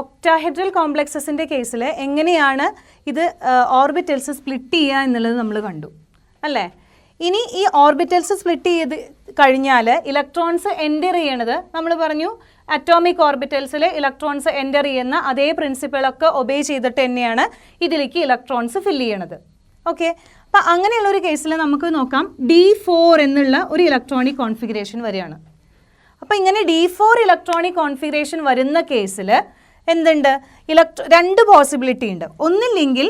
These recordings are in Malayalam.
ഒക്ടാഹെഡ്രൽ കോംപ്ലക്സസിൻ്റെ കേസിൽ എങ്ങനെയാണ് ഇത് ഓർബിറ്റൽസ് സ്പ്ലിറ്റ് ചെയ്യുക എന്നുള്ളത് നമ്മൾ കണ്ടു അല്ലേ. ഇനി ഈ ഓർബിറ്റൽസ് സ്പ്ലിറ്റ് ചെയ്ത് കഴിഞ്ഞാൽ ഇലക്ട്രോൺസ് എൻ്റർ ചെയ്യണത് നമ്മൾ പറഞ്ഞു അറ്റോമിക് ഓർബിറ്റൽസിൽ ഇലക്ട്രോൺസ് എൻ്റർ ചെയ്യുന്ന അതേ പ്രിൻസിപ്പിളൊക്കെ ഒബേ ചെയ്തിട്ട് തന്നെയാണ് ഇതിലേക്ക് ഇലക്ട്രോൺസ് ഫില്ല് ചെയ്യണത്. ഓക്കെ, അപ്പം അങ്ങനെയുള്ളൊരു കേസിൽ നമുക്ക് നോക്കാം D4 എന്നുള്ള ഒരു ഇലക്ട്രോണിക് കോൺഫിഗറേഷൻ വരികയാണ്. അപ്പോൾ ഇങ്ങനെ D4 ഇലക്ട്രോണിക് കോൺഫിഗറേഷൻ വരുന്ന കേസിൽ എന്തുണ്ട്, രണ്ട് പോസിബിലിറ്റി ഉണ്ട്. ഒന്നില്ലെങ്കിൽ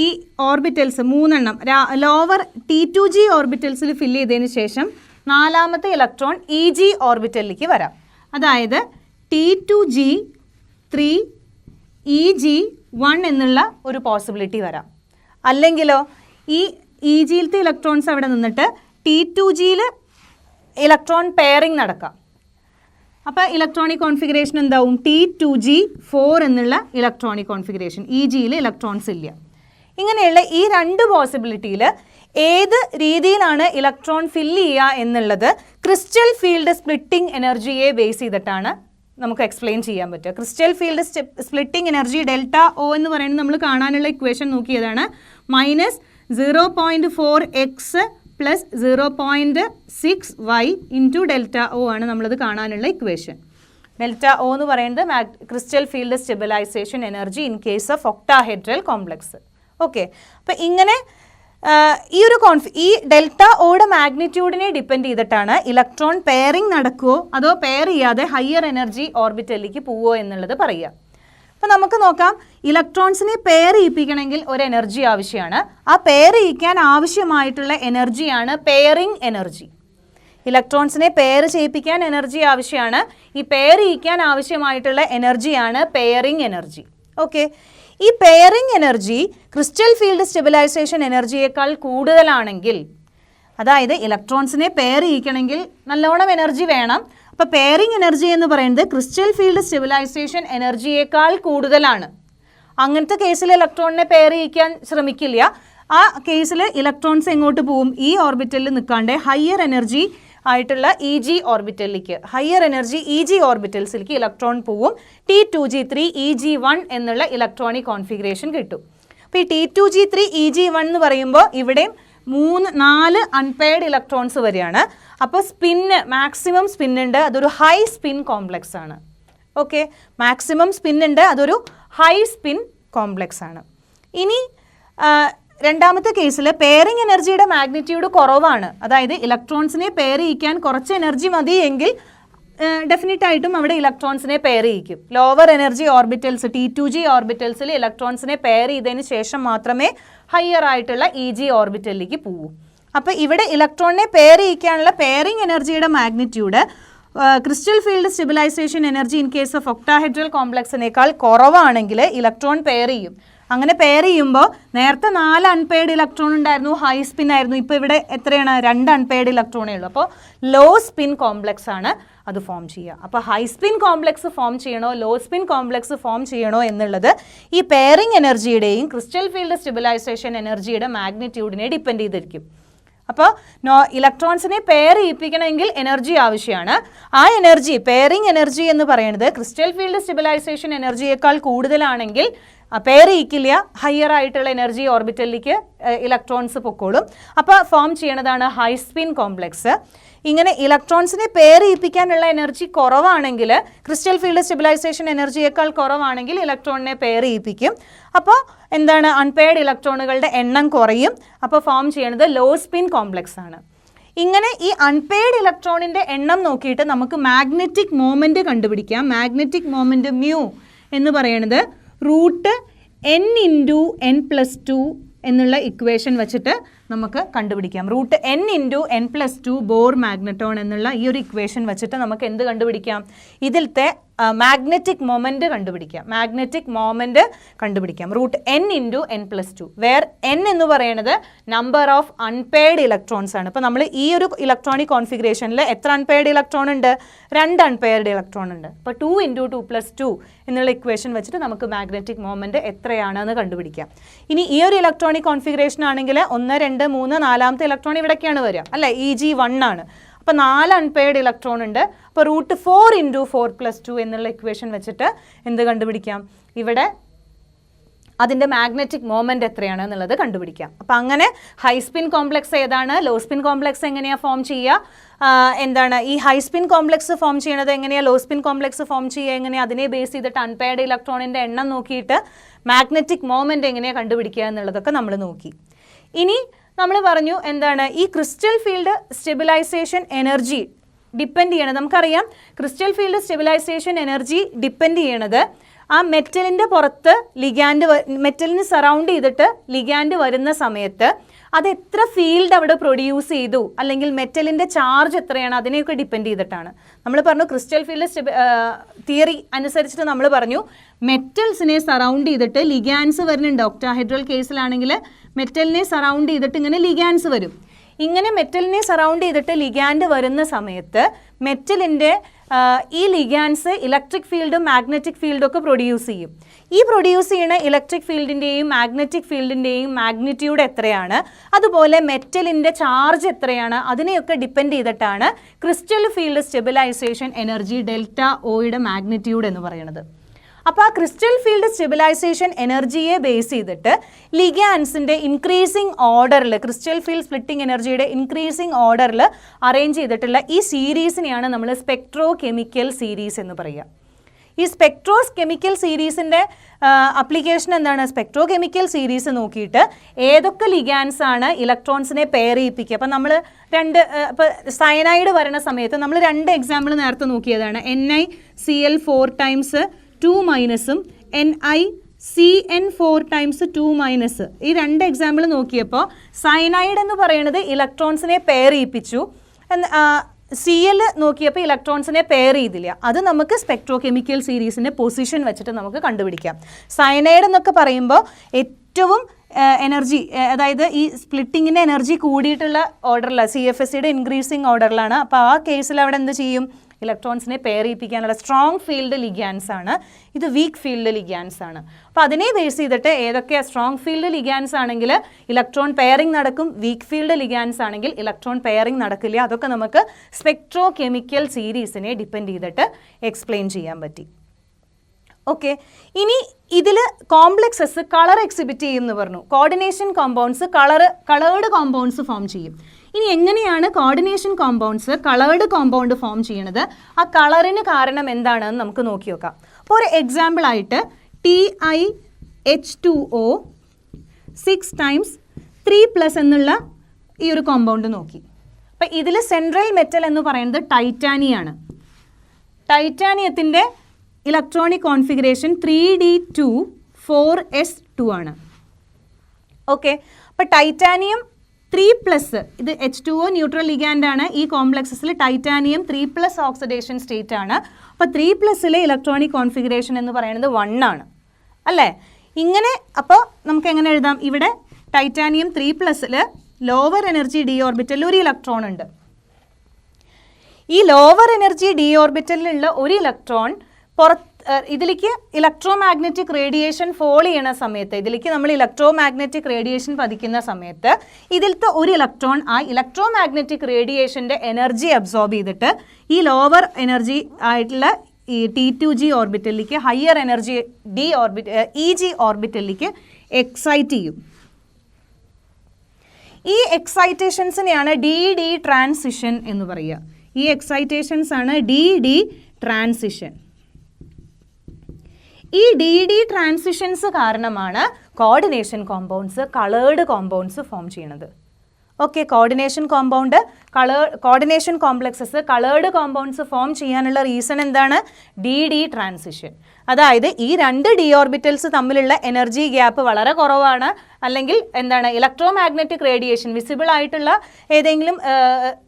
ഈ ഓർബിറ്റൽസ് 3 എണ്ണം ലോവർ T2G ഓർബിറ്റൽസിൽ ഫില്ല് ചെയ്തതിന് ശേഷം നാലാമത്തെ ഇലക്ട്രോൺ EG ഓർബിറ്റലിലേക്ക് വരാം. അതായത് T2G 3 EG1 എന്നുള്ള ഒരു പോസിബിലിറ്റി വരാം. അല്ലെങ്കിലോ ഈ EGയിലത്തെ ഇലക്ട്രോൺസ് അവിടെ നിന്നിട്ട് T2Gയിൽ ഇലക്ട്രോൺ പെയറിംഗ് നടക്കാം. അപ്പോൾ ഇലക്ട്രോണിക് കോൺഫിഗറേഷൻ എന്താവും, T2G4 എന്നുള്ള ഇലക്ട്രോണിക് കോൺഫിഗറേഷൻ, EGയിൽ ഇലക്ട്രോൺസ് ഇല്ല. ഇങ്ങനെയുള്ള ഈ രണ്ട് പോസിബിലിറ്റിയിൽ ഏത് രീതിയിലാണ് ഇലക്ട്രോൺ ഫില്ല് ചെയ്യുക എന്നുള്ളത് ക്രിസ്റ്റൽ ഫീൽഡ് സ്പ്ലിറ്റിംഗ് എനർജിയെ ബേസ് ചെയ്തിട്ടാണ് നമുക്ക് എക്സ്പ്ലെയിൻ ചെയ്യാൻ പറ്റുക. Crystal field splitting energy delta O എന്ന് പറയുന്നത് നമ്മൾ കാണാനുള്ള ഇക്വേഷൻ നോക്കിയതാണ്. -0.4x + 0.6y × ഡെൽറ്റ ഒ ആണ് നമ്മളത് കാണാനുള്ള ഇക്വേഷൻ. ഡെൽറ്റ ഒ എന്ന് പറയുന്നത് crystal field stabilization energy in case of octahedral complex. Okay, അപ്പം ഇങ്ങനെ ഈ ഡെൽറ്റ ഒയുടെ മാഗ്നിറ്റ്യൂഡിനെ ഡിപ്പെൻഡ് ചെയ്തിട്ടാണ് ഇലക്ട്രോൺ പെയറിംഗ് നടക്കുമോ അതോ പെയർ ചെയ്യാതെ ഹയർ എനർജി ഓർബിറ്റലിലേക്ക് പോവോ എന്നുള്ളത് പറയുക. അപ്പോൾ നമുക്ക് നോക്കാം, ഇലക്ട്രോൺസിനെ പെയർ ചെയ്യിപ്പിക്കണമെങ്കിൽ ഒരു എനർജി ആവശ്യമാണ്. ആ പെയർ ചെയ്യിക്കാൻ ആവശ്യമായിട്ടുള്ള എനർജിയാണ് പെയറിംഗ് എനർജി. ഇലക്ട്രോൺസിനെ പെയർ ചെയ്യിപ്പിക്കാൻ എനർജി ആവശ്യമാണ്. ഈ പെയർ ചെയ്യിക്കാൻ ആവശ്യമായിട്ടുള്ള എനർജിയാണ് പെയറിംഗ് എനർജി. ഓക്കെ, ഈ pairing energy crystal field stabilisation എനർജിയേക്കാൾ കൂടുതലാണെങ്കിൽ, അതായത് ഇലക്ട്രോൺസിനെ പെയർ ചെയ്യിക്കണമെങ്കിൽ നല്ലോണം എനർജി വേണം. അപ്പോൾ പെയറിംഗ് എനർജി എന്ന് പറയുന്നത് ക്രിസ്റ്റൽ ഫീൽഡ് സ്റ്റെബിലൈസേഷൻ എനർജിയേക്കാൾ കൂടുതലാണ്. അങ്ങനത്തെ കേസിൽ ഇലക്ട്രോണിനെ പെയർ ചെയ്യിക്കാൻ ശ്രമിക്കില്ല. ആ കേസിൽ ഇലക്ട്രോൺസ് എങ്ങോട്ട് പോവും, ഈ ഓർബിറ്റലിൽ നിൽക്കാണ്ട് ഹയർ എനർജി ആയിട്ടുള്ള EG ഓർബിറ്റലിലേക്ക്, ഹയർ എനർജി EG ഓർബിറ്റൽസിലേക്ക് ഇലക്ട്രോൺ പോവും. T2G3 EG1 എന്നുള്ള ഇലക്ട്രോണിക് കോൺഫിഗറേഷൻ കിട്ടും. അപ്പോൾ ഈ T2G3 EG1 എന്ന് പറയുമ്പോൾ ഇവിടെയും 4 അൺപെയർഡ് ഇലക്ട്രോൺസ് വരികയാണ്. അപ്പോൾ മാക്സിമം സ്പിന്നുണ്ട്, അതൊരു ഹൈ സ്പിൻ കോംപ്ലക്സ് ആണ്. ഓക്കെ, മാക്സിമം സ്പിന്നുണ്ട്, അതൊരു ഹൈ സ്പിൻ കോംപ്ലക്സ് ആണ്. ഇനി രണ്ടാമത്തെ കേസിൽ പെയറിംഗ് എനർജിയുടെ മാഗ്നിറ്റ്യൂഡ് കുറവാണ്. അതായത് ഇലക്ട്രോൺസിനെ പെയർ ചെയ്യിക്കാൻ കുറച്ച് എനർജി മതി എങ്കിൽ ഡെഫിനറ്റ് ആയിട്ടും അവിടെ ഇലക്ട്രോൺസിനെ പെയർ ചെയ്യിക്കും. ലോവർ എനർജി ഓർബിറ്റൽസ് T2G ഓർബിറ്റൽസിൽ ഇലക്ട്രോൺസിനെ പെയർ ചെയ്തതിന് ശേഷം മാത്രമേ ഹയർ ആയിട്ടുള്ള EG ഓർബിറ്റലിലേക്ക് പോകൂ. അപ്പോൾ ഇവിടെ ഇലക്ട്രോണിനെ പെയർ ചെയ്യിക്കാനുള്ള പെയറിംഗ് എനർജിയുടെ magnitude crystal field stabilization energy in case of octahedral കോംപ്ലക്സിനേക്കാൾ കുറവാണെങ്കിൽ ഇലക്ട്രോൺ പെയർ ചെയ്യും. അങ്ങനെ പെയർ ചെയ്യുമ്പോൾ നേരത്തെ 4 അൺപെയർഡ് ഇലക്ട്രോൺ ഉണ്ടായിരുന്നു, ഹൈ സ്പിൻ ആയിരുന്നു. ഇപ്പോൾ ഇവിടെ എത്രയാണ്, 2 അൺപെയർഡ് ഇലക്ട്രോണേ ഉള്ളൂ. അപ്പോൾ ലോ സ്പിൻ കോംപ്ലക്സ് ആണ് അത് ഫോം ചെയ്യുക. അപ്പോൾ ഹൈ സ്പിൻ കോംപ്ലക്സ് ഫോം ചെയ്യണോ ലോ സ്പിൻ കോംപ്ലക്സ് ഫോം ചെയ്യണോ എന്നുള്ളത് ഈ പെയറിംഗ് എനർജിയുടെയും ക്രിസ്റ്റൽ ഫീൽഡ് സ്റ്റെബിലൈസേഷൻ എനർജിയുടെ മാഗ്നിറ്റ്യൂഡിനെ ഡിപ്പെൻഡ് ചെയ്തിരിക്കും. അപ്പോൾ ഇലക്ട്രോൺസിനെ പെയർ ചെയ്യിപ്പിക്കണമെങ്കിൽ എനർജി ആവശ്യമാണ്. ആ എനർജി, പെയറിംഗ് എനർജി എന്ന് പറയുന്നത് ക്രിസ്റ്റൽ ഫീൽഡ് സ്റ്റെബിലൈസേഷൻ എനർജിയേക്കാൾ കൂടുതലാണെങ്കിൽ പെയർ ചെയ്യിക്കില്ല, ഹയർ ആയിട്ടുള്ള എനർജി ഓർബിറ്റലിലേക്ക് ഇലക്ട്രോൺസ് പൊക്കോളും. അപ്പോൾ ഫോം ചെയ്യണതാണ് ഹൈ സ്പിൻ കോംപ്ലക്സ്. ഇങ്ങനെ ഇലക്ട്രോൺസിനെ പെയർ ചെയ്യിപ്പിക്കാനുള്ള എനർജി കുറവാണെങ്കിൽ, ക്രിസ്റ്റൽ ഫീൽഡ് സ്റ്റെബിലൈസേഷൻ എനർജിയേക്കാൾ കുറവാണെങ്കിൽ ഇലക്ട്രോണിനെ പെയർ ചെയ്യിപ്പിക്കും. അപ്പോൾ എന്താണ്, അൺപെയർഡ് ഇലക്ട്രോണുകളുടെ എണ്ണം കുറയും. അപ്പോൾ ഫോം ചെയ്യണത് ലോ സ്പിൻ കോംപ്ലക്സ് ആണ്. ഇങ്ങനെ ഈ അൺപെയർഡ് ഇലക്ട്രോണിൻ്റെ എണ്ണം നോക്കിയിട്ട് നമുക്ക് മാഗ്നറ്റിക് മൊമെൻറ്റ് കണ്ടുപിടിക്കാം. മാഗ്നറ്റിക് മൊമെൻറ്റ് മ്യൂ എന്ന് പറയുന്നത് √n × n+2 എന്നുള്ള ഇക്വേഷൻ വെച്ചിട്ട് നമുക്ക് കണ്ടുപിടിക്കാം. √n × n+2 ബോർ മാഗ്നറ്റോൺ എന്നുള്ള ഈ ഒരു ഇക്വേഷൻ വെച്ചിട്ട് നമുക്ക് എന്ത് കണ്ടുപിടിക്കാം, ഇതിലത്തെ മാഗ്നറ്റിക് മൊമെൻറ്റ് കണ്ടുപിടിക്കാം. മാഗ്നറ്റിക് മൊമെൻറ്റ് കണ്ടുപിടിക്കാം √n × n+2, വേർ n എന്ന് പറയുന്നത് നമ്പർ ഓഫ് അൺപെയർഡ് ഇലക്ട്രോൺസ് ആണ്. ഇപ്പോൾ നമ്മൾ ഈ ഒരു ഇലക്ട്രോണിക് കോൺഫിഗറേഷനിൽ എത്ര അൺപെയർഡ് ഇലക്ട്രോൺ ഉണ്ട്, 2 അൺപെയർഡ് ഇലക്ട്രോൺ ഉണ്ട്. അപ്പോൾ 2 × 2+2 എന്നുള്ള ഇക്വേഷൻ വെച്ചിട്ട് നമുക്ക് മാഗ്നറ്റിക് മൊമെൻറ്റ് എത്രയാണെന്ന് കണ്ടുപിടിക്കാം. ഇനി ഈ ഒരു ഇലക്ട്രോണിക് കോൺഫിഗറേഷൻ ആണെങ്കിൽ 1, 2, 3, 4ാമത്തെ ഇലക്ട്രോൺ ഇവിടേക്കാണ് വരിക അല്ലേ, EG1 ആണ്. അപ്പോൾ 4 അൺപെയർഡ് ഇലക്ട്രോൺ ഉണ്ട്. അപ്പോൾ √4 × 4+2 എന്നുള്ള ഇക്വേഷൻ വെച്ചിട്ട് എന്ത് കണ്ടുപിടിക്കാം? ഇവിടെ അതിൻ്റെ മാഗ്നറ്റിക് മൊമെൻറ്റ് എത്രയാണ് എന്നുള്ളത് കണ്ടുപിടിക്കാം. അപ്പോൾ അങ്ങനെ ഹൈ സ്പിൻ കോംപ്ലക്സ് ഏതാണ്, ലോ സ്പിൻ കോംപ്ലക്സ് എങ്ങനെയാണ് ഫോം ചെയ്യുക, എന്താണ് ഈ ഹൈ സ്പിൻ കോംപ്ലക്സ് ഫോം ചെയ്യണത് എങ്ങനെയാണ്, ലോ സ്പിൻ കോംപ്ലക്സ് ഫോം ചെയ്യുക എങ്ങനെയാണ്, അതിനെ ബേസ് ചെയ്തിട്ട് അൺപെയർഡ് ഇലക്ട്രോണിൻ്റെ എണ്ണം നോക്കിയിട്ട് മാഗ്നറ്റിക് മൊമെൻറ്റ് എങ്ങനെയാണ് കണ്ടുപിടിക്കുക എന്നുള്ളതൊക്കെ നമ്മൾ നോക്കി. ഇനി നമ്മൾ പറഞ്ഞു എന്താണ് ഈ crystal field stabilization energy depend ചെയ്യണത്. നമുക്കറിയാം crystal field stabilization energy depend ചെയ്യണത് ആ മെറ്റലിൻ്റെ പുറത്ത് ലിഗാൻഡ് മെറ്റലിന് സറൗണ്ട് ചെയ്തിട്ട് ലിഗാൻഡ് വരുന്ന സമയത്ത് അത് എത്ര ഫീൽഡ് അവിടെ പ്രൊഡ്യൂസ് ചെയ്തു, അല്ലെങ്കിൽ മെറ്റലിൻ്റെ ചാർജ് എത്രയാണ്, അതിനെയൊക്കെ ഡിപ്പെൻഡ് ചെയ്തിട്ടാണ്. നമ്മൾ പറഞ്ഞു ക്രിസ്റ്റൽ ഫീൽഡ് തിയറി അനുസരിച്ചിട്ട് നമ്മൾ പറഞ്ഞു മെറ്റൽസിനെ സറൗണ്ട് ചെയ്തിട്ട് ലിഗാൻസ് വരുന്നുണ്ട്. ഒക്ടാഹെഡ്രൽ കേസിലാണെങ്കിൽ മെറ്റലിനെ സറൗണ്ട് ചെയ്തിട്ട് ഇങ്ങനെ ലിഗാൻസ് വരും. ഇങ്ങനെ മെറ്റലിനെ സറൗണ്ട് ചെയ്തിട്ട് ലിഗാൻഡ് വരുന്ന സമയത്ത് മെറ്റലിൻ്റെ ഈ ലിഗാൻസ് ഇലക്ട്രിക് ഫീൽഡും മാഗ്നറ്റിക് ഫീൽഡും ഒക്കെ പ്രൊഡ്യൂസ് ചെയ്യും. ഈ പ്രൊഡ്യൂസ് ചെയ്യുന്ന ഇലക്ട്രിക് ഫീൽഡിൻ്റെയും മാഗ്നറ്റിക് ഫീൽഡിൻ്റെയും മാഗ്നിറ്റ്യൂഡ് എത്രയാണ്, അതുപോലെ മെറ്റലിൻ്റെ ചാർജ് എത്രയാണ്, അതിനെയൊക്കെ ഡിപ്പെൻഡ് ചെയ്തിട്ടാണ് crystal field stabilization energy ∆O magnitude എന്ന് പറയുന്നത്. അപ്പോൾ ആ ക്രിസ്റ്റൽ ഫീൽഡ് സ്റ്റെബിലൈസേഷൻ എനർജിയെ ബേസ് ചെയ്തിട്ട് ലിഗാൻസിൻ്റെ ഇൻക്രീസിങ് ഓർഡറിൽ ക്രിസ്റ്റൽ ഫീൽഡ് സ്പ്ലിറ്റിംഗ് എനർജിയുടെ ഇൻക്രീസിങ് ഓർഡറിൽ അറേഞ്ച് ചെയ്തിട്ടുള്ള ഈ സീരീസിനെയാണ് നമ്മൾ സ്പെക്ട്രോ കെമിക്കൽ സീരീസ് എന്ന് പറയുക. ഈ സ്പെക്ട്രോ കെമിക്കൽ സീരീസിൻ്റെ അപ്ലിക്കേഷൻ എന്താണ്? സ്പെക്ട്രോ കെമിക്കൽ സീരീസ് നോക്കിയിട്ട് ഏതൊക്കെ ലിഗാൻസ് ആണ് ഇലക്ട്രോൺസിനെ പെയർ ചെയ്യിപ്പിക്കുക. അപ്പം നമ്മൾ ഇപ്പോൾ സയനൈഡ് വരുന്ന സമയത്ത് നമ്മൾ 2 എക്സാമ്പിൾ നേരത്തെ നോക്കിയതാണ്. NiCl4 times 2- NiCN4 times 2-. ഈ 2 എക്സാമ്പിൾ നോക്കിയപ്പോൾ സയനൈഡ് എന്ന് പറയുന്നത് ഇലക്ട്രോൺസിനെ പെയർ ചെയ്യിപ്പിച്ചു, Cl നോക്കിയപ്പോൾ ഇലക്ട്രോൺസിനെ പെയർ ചെയ്തില്ല. അത് നമുക്ക് സ്പെക്ട്രോ കെമിക്കൽ സീരീസിൻ്റെ പൊസിഷൻ വെച്ചിട്ട് നമുക്ക് കണ്ടുപിടിക്കാം. സയനൈഡ് എന്നൊക്കെ പറയുമ്പോൾ ഏറ്റവും എനർജി, അതായത് ഈ സ്പ്ലിറ്റിങ്ങിൻ്റെ എനർജി കൂടിയിട്ടുള്ള ഓർഡറിലാണ്, CFSയുടെ ഇൻക്രീസിങ് ഓർഡറിലാണ്. അപ്പോൾ ആ കേസിൽ അവിടെ എന്ത് ചെയ്യും? ഇലക്ട്രോൺസിനെ പെയർ ചെയ്യിപ്പിക്കാനുള്ള സ്ട്രോങ് ഫീൽഡ് ലിഗാൻസ് ആണ്, ഇത് വീക്ക് ഫീൽഡ് ലിഗാൻസ് ആണ്. അപ്പോൾ അതിനെ ബേസ് ചെയ്തിട്ട് ഏതൊക്കെ സ്ട്രോങ് ഫീൽഡ് ലിഗാൻസ് ആണെങ്കിൽ ഇലക്ട്രോൺ പെയറിംഗ് നടക്കും, വീക്ക് ഫീൽഡ് ലിഗാൻസ് ആണെങ്കിൽ ഇലക്ട്രോൺ പെയറിംഗ് നടക്കില്ല. അതൊക്കെ നമുക്ക് സ്പെക്ട്രോ കെമിക്കൽ സീരീസിനെ ഡിപ്പെൻഡ് ചെയ്തിട്ട് എക്സ്പ്ലെയിൻ ചെയ്യാൻ പറ്റി. ഓക്കെ, ഇനി ഇതിൽ കോംപ്ലക്സസ് കളർ എക്സിബിറ്റ് ചെയ്യും എന്ന് പറഞ്ഞു. Coordination compounds coloured compounds form ചെയ്യും. ഇനി എങ്ങനെയാണ് coordination compounds coloured compound form ചെയ്യണത്, ആ കളറിന് കാരണം എന്താണെന്ന് നമുക്ക് നോക്കി നോക്കാം. അപ്പോൾ ഒരു എക്സാമ്പിൾ ആയിട്ട് TiH2O 6 ടൈംസ് 3+ എന്നുള്ള ഈ ഒരു കോമ്പൗണ്ട് നോക്കി. അപ്പം ഇതിൽ സെൻട്രൽ മെറ്റൽ എന്ന് പറയുന്നത് ടൈറ്റാനിയാണ്. ടൈറ്റാനിയത്തിൻ്റെ ഇലക്ട്രോണിക് കോൺഫിഗറേഷൻ 3d2 4s2 ആണ്. ഓക്കെ, അപ്പോൾ ടൈറ്റാനിയം 3+, ഇത് H2O ന്യൂട്രൽ ലിഗാൻഡ് ആണ്. ഈ കോംപ്ലക്സസിൽ ടൈറ്റാനിയം 3+ ഓക്സിഡേഷൻ സ്റ്റേറ്റ് ആണ്. അപ്പോൾ 3+ലെ ഇലക്ട്രോണിക് കോൺഫിഗറേഷൻ എന്ന് പറയുന്നത് 1 ആണ് അല്ലേ? ഇങ്ങനെ അപ്പോൾ നമുക്ക് എങ്ങനെ എഴുതാം? ഇവിടെ ടൈറ്റാനിയം 3+ൽ ലോവർ എനർജി d ഓർബിറ്റലിൽ ഒരു ഇലക്ട്രോൺ ഉണ്ട്. ഈ ലോവർ എനർജി d ഓർബിറ്റലിലുള്ള ഒരു ഇലക്ട്രോൺ ഇതിലേക്ക് ഇലക്ട്രോ മാഗ്നറ്റിക് റേഡിയേഷൻ ഫോൾ ചെയ്യണ സമയത്ത്, ഇതിലേക്ക് നമ്മൾ ഇലക്ട്രോ മാഗ്നറ്റിക് റേഡിയേഷൻ പതിക്കുന്ന സമയത്ത് ഇതിലത്തെ ഒരു ഇലക്ട്രോൺ ആ ഇലക്ട്രോ മാഗ്നറ്റിക് റേഡിയേഷൻ്റെ എനർജി അബ്സോർബ് ചെയ്തിട്ട് ഈ ലോവർ എനർജി ആയിട്ടുള്ള ഈ T2g ഓർബിറ്റലിലേക്ക് ഹയർ എനർജി EG ഓർബിറ്റലിലേക്ക് എക്സൈറ്റ് ചെയ്യും. ഈ എക്സൈറ്റേഷൻസിനെയാണ് DD ട്രാൻസിഷൻ എന്ന് പറയുക. ഈ എക്സൈറ്റേഷൻസ് ആണ് DD ട്രാൻസിഷൻ. ഈ DD ട്രാൻസിഷൻസ് കാരണമാണ് coordination compounds coloured compounds form ചെയ്യുന്നത്. Okay, coordination complexes coloured compounds form ചെയ്യാനുള്ള റീസൺ എന്താണ്? DD transition. അതായത് ഈ 2 d ഓർബിറ്റൽസ് തമ്മിലുള്ള എനർജി ഗ്യാപ്പ് വളരെ കുറവാണ്, അല്ലെങ്കിൽ എന്താണ് ഇലക്ട്രോ മാഗ്നറ്റിക് റേഡിയേഷൻ വിസിബിൾ ആയിട്ടുള്ള ഏതെങ്കിലും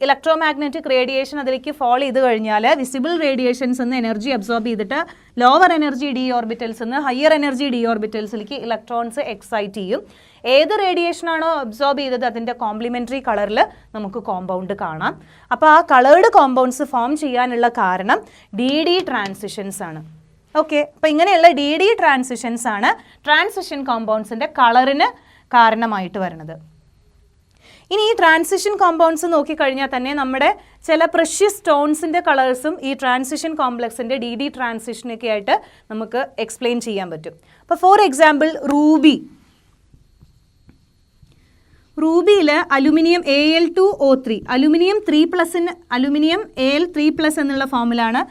ഇലക്ട്രോ മാഗ്നറ്റിക് റേഡിയേഷൻ അതിലേക്ക് ഫോൾ ചെയ്ത് കഴിഞ്ഞാൽ വിസിബിൾ റേഡിയേഷൻസ് എന്ന് എനർജി അബ്സോർബ് ചെയ്തിട്ട് ലോവർ എനർജി d ഓർബിറ്റൽസ് എന്ന് ഹയർ എനർജി d ഓർബിറ്റൽസിലേക്ക് ഇലക്ട്രോൺസ് എക്സൈറ്റ് ചെയ്യും. ഏത് റേഡിയേഷൻ ആണോ അബ്സോർബ് ചെയ്തത് അതിൻ്റെ കോംപ്ലിമെൻ്ററി കളറിൽ നമുക്ക് കോമ്പൗണ്ട് കാണാം. അപ്പോൾ ആ കളേർഡ് കോമ്പൗണ്ട്സ് ഫോം ചെയ്യാനുള്ള കാരണം DD ട്രാൻസിഷൻസ് ആണ്. ഓക്കെ, അപ്പോൾ ഇങ്ങനെയുള്ള DD ട്രാൻസിഷൻസ് ആണ് ട്രാൻസിഷൻ കോമ്പൗണ്ട്സിൻ്റെ കളറിന് കാരണമായിട്ട് വരുന്നത്. ഇനി ഈ ട്രാൻസിഷൻ കോമ്പൗണ്ട്സ് നോക്കിക്കഴിഞ്ഞാൽ തന്നെ നമ്മുടെ ചില പ്രഷ്യസ് സ്റ്റോൺസിൻ്റെ കളേഴ്സും ഈ ട്രാൻസിഷൻ കോംപ്ലക്സിൻ്റെ ഡി ഡി ട്രാൻസിഷനൊക്കെ ആയിട്ട് നമുക്ക് എക്സ്പ്ലെയിൻ ചെയ്യാൻ പറ്റും. അപ്പോൾ ഫോർ എക്സാമ്പിൾ റൂബിയിൽ അലുമിനിയം Al2O3 അലുമിനിയം 3+ന് അലുമിനിയം Al3+ എന്നുള്ള ഫോമിലാണ്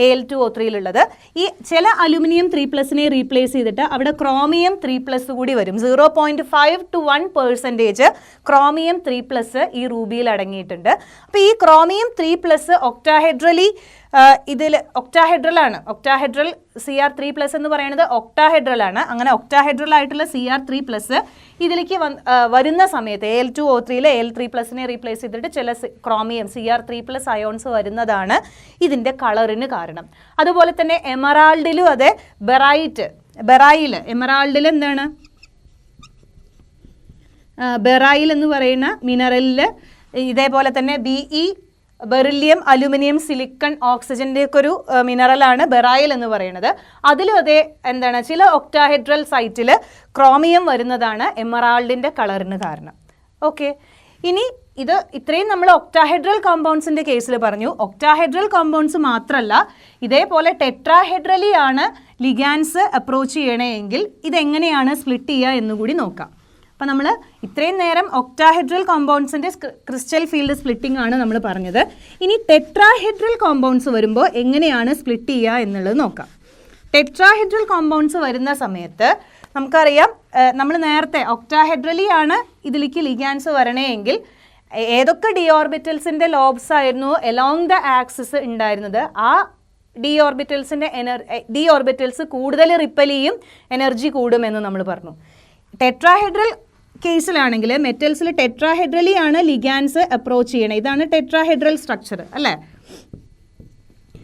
Al2O3യിലുള്ളത്. ഈ ചില അലുമിനിയം 3+നെ റീപ്ലേസ് ചെയ്തിട്ട് അവിടെ ക്രോമിയം 3+ കൂടി വരും. 0.5 to 1% ക്രോമിയം 3+ ഈ റൂബിയിൽ അടങ്ങിയിട്ടുണ്ട്. അപ്പോൾ ഈ ക്രോമിയം 3+ ഒക്ടാഹെഡ്രലി ഇതിൽ ഒക്ടാഹെഡ്രലാണ്. ഒക്ടാഹെഡ്രൽ Cr3+ എന്ന് പറയുന്നത് ഒക്ടാഹെഡ്രലാണ്. അങ്ങനെ ഒക്ടാഹെഡ്രൽ ആയിട്ടുള്ള Cr3+ ഇതിലേക്ക് വരുന്ന സമയത്ത് Al2O3യിൽ Al3+നെ റീപ്ലേസ് ചെയ്തിട്ട് ചില ക്രോമിയം Cr3+ അയോൺസ് വരുന്നതാണ് ഇതിൻ്റെ കളറിന് കാരണം. അതുപോലെ തന്നെ എമറാൾഡിലും അതെ, ബെറൈൽ എമറാൾഡിൽ എന്താണ്, ബെറൈൽ എന്ന് പറയുന്ന മിനറലിൽ ഇതേപോലെ തന്നെ Be ബെറിലിയം, അലുമിനിയം, സിലിക്കൺ, ഓക്സിജൻ്റെ ഒക്കെ ഒരു മിനറലാണ് ബെറൈൽ എന്ന് പറയുന്നത്. അതിലും അതേ എന്താണ്, ചില ഒക്ടാഹെഡ്രൽ സൈറ്റിൽ ക്രോമിയം വരുന്നതാണ് എമറാൾഡിൻ്റെ കളറിന് കാരണം. ഓക്കെ, ഇനി ഇത് ഇത്രയും നമ്മൾ ഒക്ടാഹെഡ്രൽ കോമ്പൗണ്ട്സിൻ്റെ കേസിൽ പറഞ്ഞു. ഒക്ടാഹെഡ്രൽ കോമ്പൗണ്ട്സ് മാത്രമല്ല, ഇതേപോലെ ടെട്രാഹെഡ്രലി ആണ് ലിഗാൻസ് അപ്രോച്ച് ചെയ്യണമെങ്കിൽ ഇതെങ്ങനെയാണ് സ്പ്ലിറ്റ് ചെയ്യുക എന്നുകൂടി നോക്കാം. അപ്പോൾ നമ്മൾ ഇത്രയും നേരം ഒക്ടാഹെഡ്രൽ കോമ്പൗണ്ട്സിൻ്റെ ക്രിസ്റ്റൽ ഫീൽഡ് സ്പ്ലിറ്റിംഗ് ആണ് നമ്മൾ പറഞ്ഞത്. ഇനി ടെട്രാഹെഡ്രൽ കോമ്പൗണ്ട്സ് വരുമ്പോൾ എങ്ങനെയാണ് സ്പ്ലിറ്റ് ചെയ്യുക എന്നുള്ളത് നോക്കാം. ടെട്രാഹെഡ്രൽ കോമ്പൗണ്ട്സ് വരുന്ന സമയത്ത് നമുക്കറിയാം, നമ്മൾ നേരത്തെ ഒക്ടാഹെഡ്രലി ആണ് ഇതിലേക്ക് ലിഗാൻസ് വരണമെങ്കിൽ ഏതൊക്കെ ഡി ഓർബിറ്റൽസിൻ്റെ ലോബ്സ് ആയിരുന്നു എലോങ് ദ ആക്സിസ് ഉണ്ടായിരുന്നത്, ആ ഡി ഓർബിറ്റൽസ് കൂടുതൽ റിപ്പൽ ചെയ്യും, എനർജി കൂടുമെന്ന് നമ്മൾ പറഞ്ഞു. ടെട്രാഹെഡ്രൽ കേസിലാണെങ്കിൽ മെറ്റൽസിൽ ടെട്രാഹെഡ്രലി ആണ് ലിഗാൻസ് അപ്രോച്ച് ചെയ്യണത്. ഇതാണ് ടെട്രാഹെഡ്രൽ സ്ട്രക്ചർ അല്ലേ.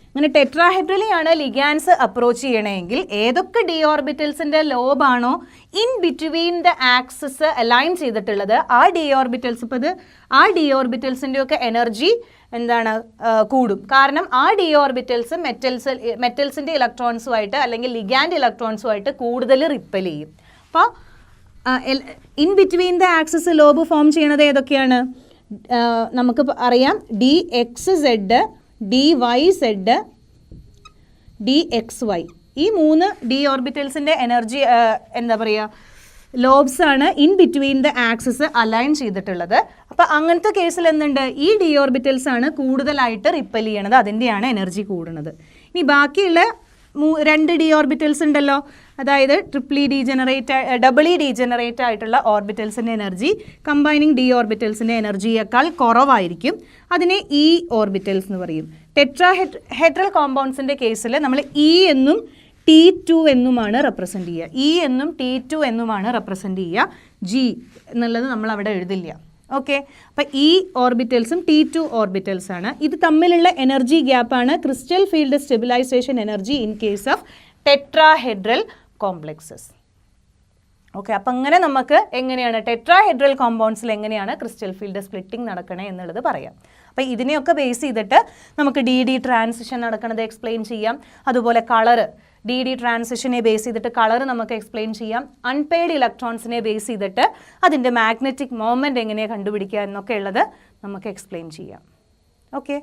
അങ്ങനെ ടെട്രാഹെഡ്രലി ആണ് ലിഗാൻസ് അപ്രോച്ച് ചെയ്യണമെങ്കിൽ ഏതൊക്കെ ഡി ഓർബിറ്റൽസിൻ്റെ ലോബാണോ in between the axis align ചെയ്തിട്ടുള്ളത് ആ ഡി ഓർബിറ്റൽസ്, ഇപ്പോൾ ഇത് ആ ഡി ഓർബിറ്റൽസിൻ്റെ ഒക്കെ എനർജി എന്താണ് കൂടും. കാരണം ആ ഡി ഓർബിറ്റൽസ് മെറ്റൽസിൻ്റെ ഇലക്ട്രോൺസുമായിട്ട് അല്ലെങ്കിൽ ലിഗാൻഡ് ഇലക്ട്രോൺസുമായിട്ട് കൂടുതൽ റിപ്പൽ ചെയ്യും. അപ്പോൾ in between the axis lobe form ചെയ്യണത് ഏതൊക്കെയാണ്? നമുക്ക് അറിയാം, DXZ, DYZ, DXY. ഈ 3 ഡി ഓർബിറ്റൽസിൻ്റെ എനർജി എന്താ പറയുക, ലോബ്സ് ആണ് in between the axis align ചെയ്തിട്ടുള്ളത്. അപ്പോൾ അങ്ങനത്തെ കേസിൽ എന്തുണ്ട്, ഈ ഡി ഓർബിറ്റൽസ് ആണ് കൂടുതലായിട്ട് റിപ്പൽ ചെയ്യണത്, അതിൻ്റെയാണ് എനർജി കൂടുന്നത്. ഇനി ബാക്കിയുള്ള 2 ഡി ഓർബിറ്റൽസ് ഉണ്ടല്ലോ, അതായത് ഡബിളി ഡീജനറേറ്റ് ആയിട്ടുള്ള ഓർബിറ്റൽസിൻ്റെ എനർജി കമ്പൈനിങ് ഡി ഓർബിറ്റൽസിൻ്റെ എനർജിയേക്കാൾ കുറവായിരിക്കും. അതിനെ ഇ ഓർബിറ്റൽസ് എന്ന് പറയും. ടെട്രാഹെഡ്രൽ കോമ്പൗണ്ട്സിൻ്റെ കേസിൽ നമ്മൾ ഇ എന്നും T2 എന്നുമാണ് റെപ്രസെൻറ്റ് ചെയ്യുക. ഇ എന്നും T2 എന്നുമാണ് റെപ്രസെൻറ്റ് ചെയ്യുക. ജി എന്നുള്ളത് നമ്മൾ അവിടെ എഴുതില്ല. ഓക്കെ, അപ്പോൾ ഈ ഓർബിറ്റൽസും T2 ഓർബിറ്റൽസ് ആണ്. ഇത് തമ്മിലുള്ള എനർജി ഗ്യാപ്പാണ് crystal field stabilization energy in case of tetrahedral complexes. Okay, അപ്പം അങ്ങനെ നമുക്ക് എങ്ങനെയാണ് ടെട്രാഹെഡ്രൽ കോമ്പൗണ്ട്സിൽ എങ്ങനെയാണ് ക്രിസ്റ്റൽ ഫീൽഡ് സ്പ്ലിറ്റിംഗ് നടക്കണേ എന്നുള്ളത് പറയാം. അപ്പോൾ ഇതിനെയൊക്കെ ബേസ് ചെയ്തിട്ട് നമുക്ക് ഡി ട്രാൻസിഷൻ നടക്കുന്നത് എക്സ്പ്ലെയിൻ ചെയ്യാം. അതുപോലെ കളറ്, ഡി ട്രാൻസിഷനെ ബേസ് ചെയ്തിട്ട് കളർ നമുക്ക് എക്സ്പ്ലെയിൻ ചെയ്യാം. അൺപെയ്ഡ് ഇലക്ട്രോൺസിനെ ബേസ് ചെയ്തിട്ട് അതിൻ്റെ മാഗ്നറ്റിക് മൊമെൻറ്റ് എങ്ങനെയാണ് കണ്ടുപിടിക്കുക എന്നൊക്കെ ഉള്ളത് നമുക്ക് എക്സ്പ്ലെയിൻ ചെയ്യാം. ഓക്കെ.